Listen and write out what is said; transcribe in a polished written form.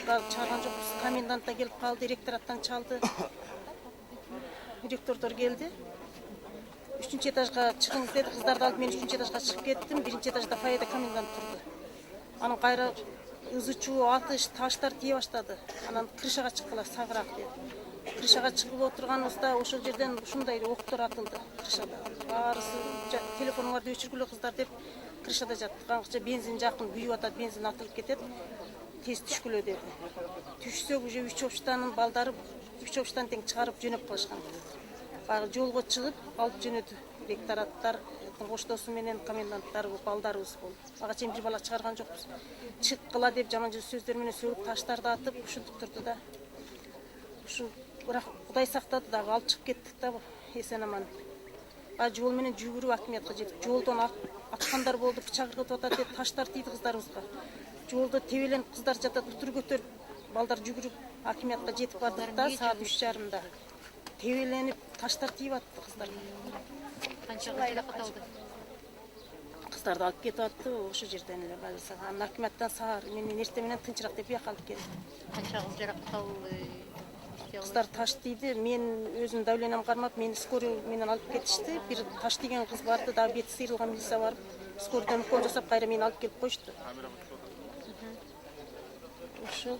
чыгарган жокпуз. Комендант да келип калды, ректораттан чалды. Ректордор келди. 3-чү этажга чыгыңыз деди, кыздарды алып мен 3-чү этажга чыгып кеттим. 1-чи этажда фойеде комендант турду. Анан кайра ызы-чуу, атыш, таштар тие баштады. Анан крышага чыккыла сагыраак деди. Крышага чыгып отурганыбызда ошол жерден ушундай октор атылды крышада. Баарысы телефонуңарды өчүргүлө кыздар деп крышада жаттык. Аңча бензин жакын күйүп атат, бензин атылып кетет. Тез түшкүлө деди. Түшсөк уже 3 общестанын балдары 3 общестан тең чыгарып жөнөп калышкан. Баягы жолго чыгып алып жөнөдү. Ректораттар, коштосу менен коменданттар балдарыбыз болду. Ага чейин бир бала чыгарган жокпуз. Чыккыла деп жаман сөздөр менен сөгүп, таштарды атып, ушинтип турду да. Ушу бирок Кудай сактады дагы, алып чыгып кеттик да эсен аман. Жол менен жүгүрүп акиметке жеттик. Жолдон ачкандар болду, бычак ыргытып атат деп таштар тийди кыздарыбызга. Жолдо тебеленип кыздар жатат, утур көтөрүп балдар жүгүрүп акиметке жетип бардык да, саат 3:30. Тебеленип таштар тийип атты кыздар. Канча жаракат алды? Кыздарды алып кетип атты ошо жерден эле больницага. Анан акиметтен саар менен эртең менен тынчыраак деп бияка алып келди. Канча кыз жаракат алды? Кыздар таш тийди. Мен өзүм давлением кармап, мени скорый менен алып кетишти. Бир таш тийген кыз барды, дагы бети сыйрылган милиция барып, скорыйдон укол жасап, кайра мени алып келип коюшту. Ошо